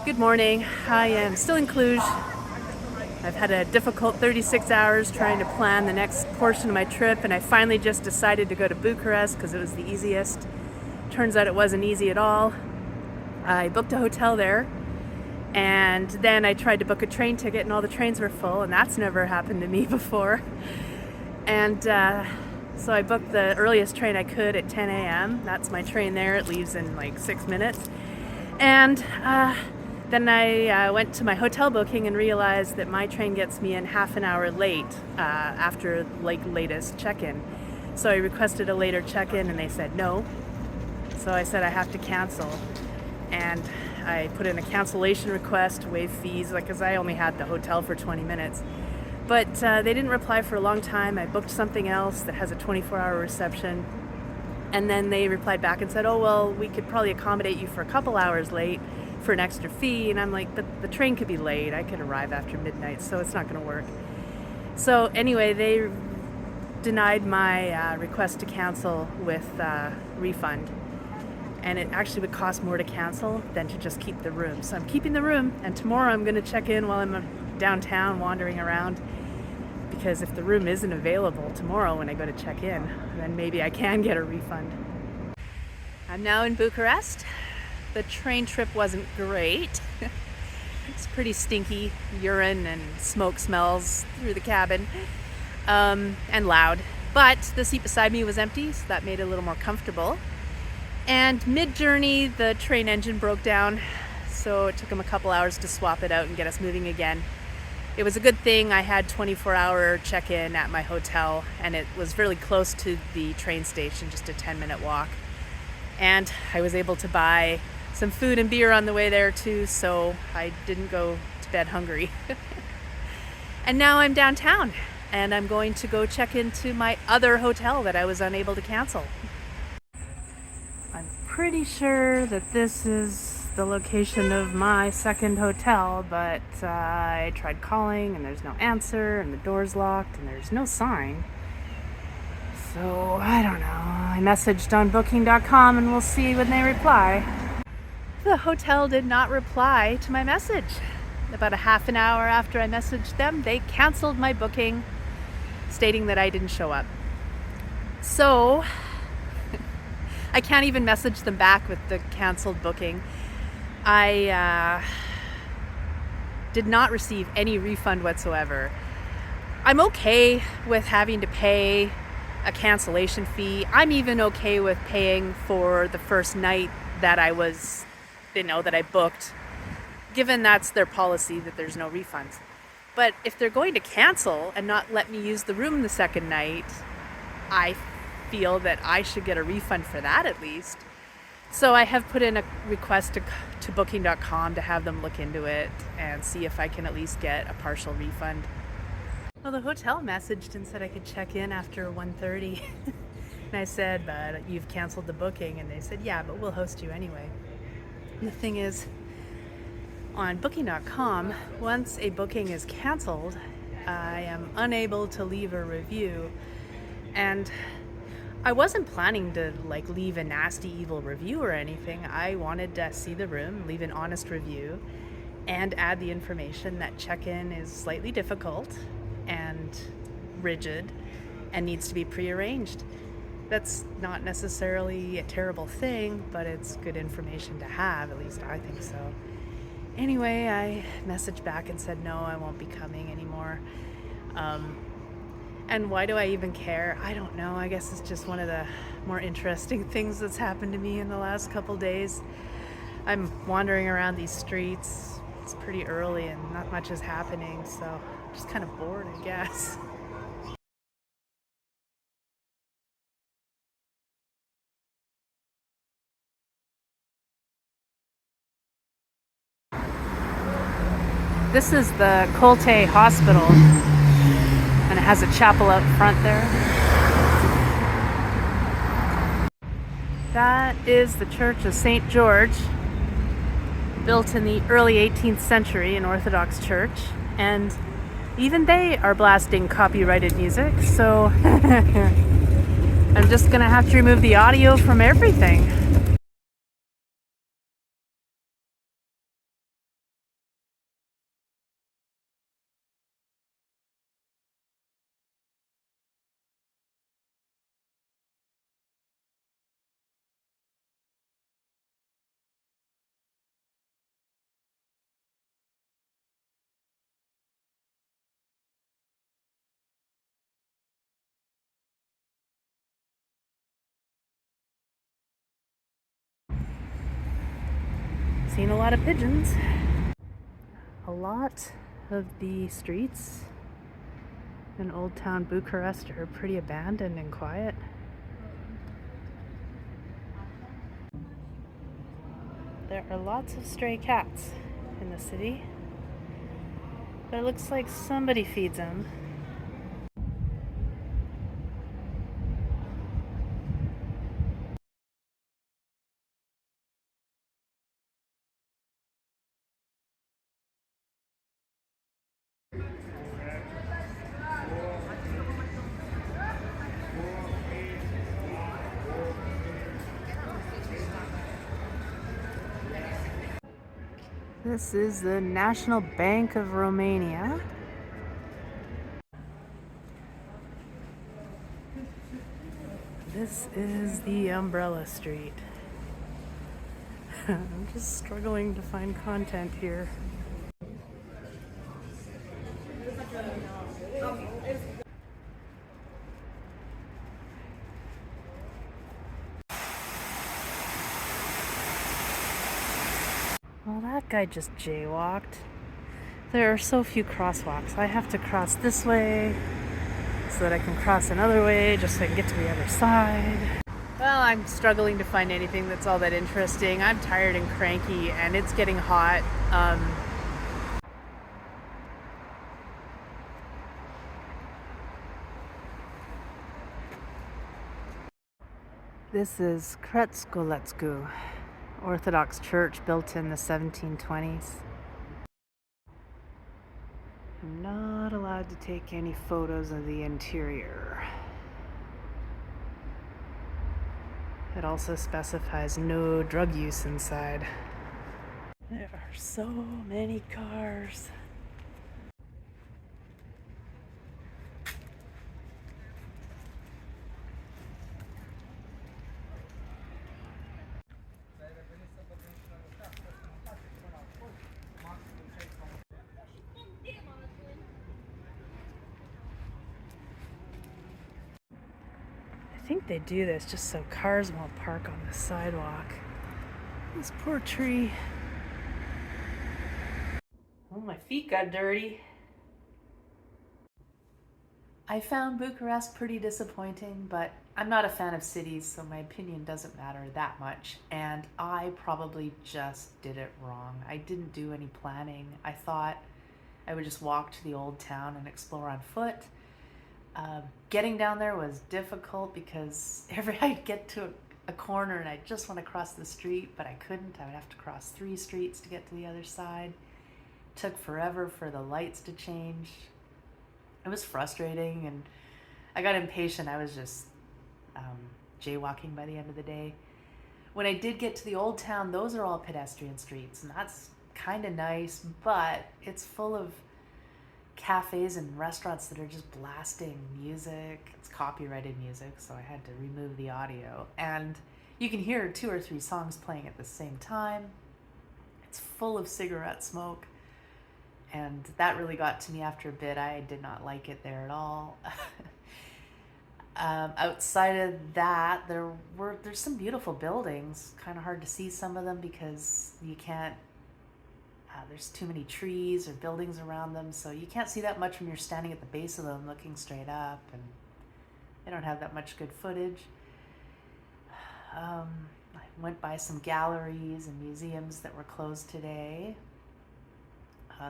Good morning. I am still in Cluj. I've had a difficult 36 hours trying to plan the next portion of my trip, and I finally just decided to go to Bucharest because it was the easiest. Turns out it wasn't easy at all. I booked a hotel there, and then I tried to book a train ticket, and all the trains were full, and that's never happened to me before. And so I booked the earliest train I could at 10 a.m. That's my train there. It leaves in like 6 minutes. And then I went to my hotel booking and realized that my train gets me in half an hour late after latest check-in. So I requested a later check-in and they said no. So I said I have to cancel. And I put in a cancellation request to waive fees because I only had the hotel for 20 minutes. But they didn't reply for a long time. I booked something else that has a 24-hour reception. And then they replied back and said, oh, well, we could probably accommodate you for a couple hours late for an extra fee. And I'm like, but the train could be late. I could arrive after midnight, so it's not going to work. So anyway, they denied my request to cancel with refund. And it actually would cost more to cancel than to just keep the room. So I'm keeping the room, and tomorrow I'm going to check in while I'm downtown wandering around. Because if the room isn't available tomorrow when I go to check in, then maybe I can get a refund. I'm now in Bucharest. The train trip wasn't great. It's pretty stinky, urine and smoke smells through the cabin, and loud. But the seat beside me was empty, so that made it a little more comfortable. And mid-journey, the train engine broke down, so it took them a couple hours to swap it out and get us moving again. It was a good thing I had 24-hour check-in at my hotel, and it was really close to the train station, just a 10-minute walk. And I was able to buy some food and beer on the way there too, so I didn't go to bed hungry. And now I'm downtown, and I'm going to go check into my other hotel that I was unable to cancel. I'm pretty sure that this is the location of my second hotel, but I tried calling and there's no answer, and the door's locked and there's no sign. So I don't know. I messaged on booking.com and we'll see when they reply. The hotel did not reply to my message. About a half an hour after I messaged them, they canceled my booking, stating that I didn't show up. So I can't even message them back with the canceled booking. I did not receive any refund whatsoever. I'm okay with having to pay a cancellation fee. I'm even okay with paying for the first night that I booked, given that's their policy that there's no refunds. But if they're going to cancel and not let me use the room the second night, I feel that I should get a refund for that at least. So I have put in a request to booking.com to have them look into it and see if I can at least get a partial refund. Well, the hotel messaged and said I could check in after 1:30. And I said, but you've canceled the booking. And they said, yeah, but we'll host you anyway. And the thing is, on booking.com, once a booking is canceled, I am unable to leave a review. And I wasn't planning to leave a nasty, evil review or anything. I wanted to see the room, leave an honest review, and add the information that check-in is slightly difficult and rigid and needs to be prearranged. That's not necessarily a terrible thing, but it's good information to have, at least I think so. Anyway, I messaged back and said, no, I won't be coming anymore. And why do I even care? I don't know. I guess it's just one of the more interesting things that's happened to me in the last couple days. I'm wandering around these streets. It's pretty early and not much is happening, so I'm just kind of bored, I guess. This is the Colte Hospital, and it has a chapel out front there. That is the Church of St. George, built in the early 18th century, an Orthodox church, and even they are blasting copyrighted music, so I'm just gonna have to remove the audio from everything. Seen a lot of pigeons. A lot of the streets in Old Town Bucharest are pretty abandoned and quiet. There are lots of stray cats in the city, but it looks like somebody feeds them. This is the National Bank of Romania. This is the Umbrella Street. I'm just struggling to find content here. Well, that guy just jaywalked. There are so few crosswalks. I have to cross this way so that I can cross another way just so I can get to the other side. Well, I'm struggling to find anything that's all that interesting. I'm tired and cranky and it's getting hot. This is Kretskolecku, Orthodox church built in the 1720s. I'm not allowed to take any photos of the interior. It also specifies no drug use inside. There are so many cars. I think they do this just so cars won't park on the sidewalk. This poor tree. Oh, my feet got dirty. I found Bucharest pretty disappointing, but I'm not a fan of cities, so my opinion doesn't matter that much. And I probably just did it wrong. I didn't do any planning. I thought I would just walk to the old town and explore on foot. Getting down there was difficult because I'd get to a corner and I just want to cross the street, but I couldn't. I would have to cross 3 streets to get to the other side. It took forever for the lights to change. It was frustrating and I got impatient. I was just jaywalking by the end of the day. When I did get to the old town, those are all pedestrian streets and that's kind of nice, but it's full of cafes and restaurants that are just blasting music. It's copyrighted music, so I had to remove the audio. And you can hear 2 or 3 songs playing at the same time. It's full of cigarette smoke. And that really got to me after a bit. I did not like it there at all. Outside of that, there's some beautiful buildings. Kind of hard to see some of them because you can't, there's too many trees or buildings around them, so you can't see that much when you're standing at the base of them looking straight up, and they don't have that much good footage. I went by some galleries and museums that were closed today.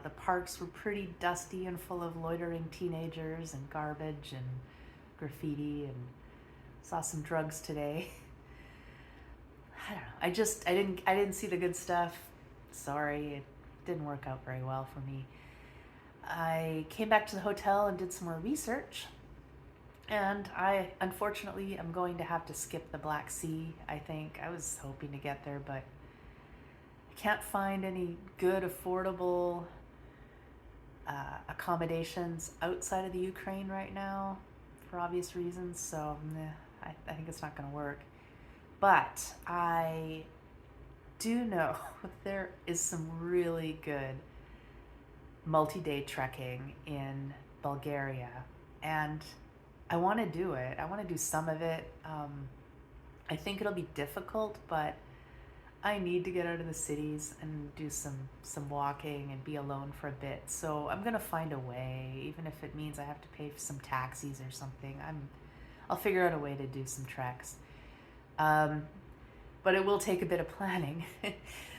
The parks were pretty dusty and full of loitering teenagers and garbage and graffiti, and saw some drugs today. I don't know. I didn't see the good stuff. Sorry, it didn't work out very well for me. I came back to the hotel and did some more research. And I, unfortunately, am going to have to skip the Black Sea, I think. I was hoping to get there, but I can't find any good, affordable accommodations outside of the Ukraine right now for obvious reasons, so I think it's not going to work. But I do know there is some really good multi-day trekking in Bulgaria, and I want to do it. I want to do some of it. I think it'll be difficult, but I need to get out of the cities and do some walking and be alone for a bit. So I'm gonna find a way, even if it means I have to pay for some taxis or something. I'll figure out a way to do some treks. Um, but it will take a bit of planning.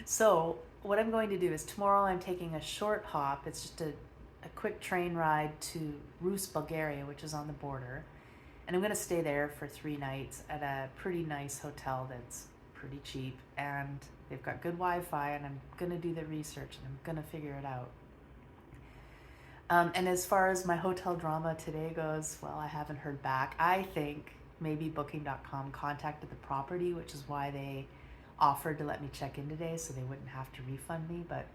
So what I'm going to do is tomorrow I'm taking a short hop. It's just a quick train ride to Rus, Bulgaria, which is on the border. And I'm going to stay there for 3 nights at a pretty nice hotel that's pretty cheap. And they've got good Wi-Fi, and I'm going to do the research and I'm going to figure it out. And as far as my hotel drama today goes, well, I haven't heard back. I think maybe Booking.com contacted the property, which is why they offered to let me check in today so they wouldn't have to refund me. But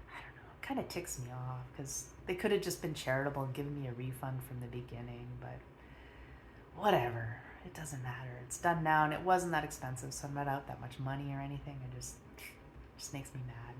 I don't know, it kind of ticks me off because they could have just been charitable and given me a refund from the beginning. But whatever, it doesn't matter. It's done now, and it wasn't that expensive, so I'm not out that much money or anything. It just makes me mad.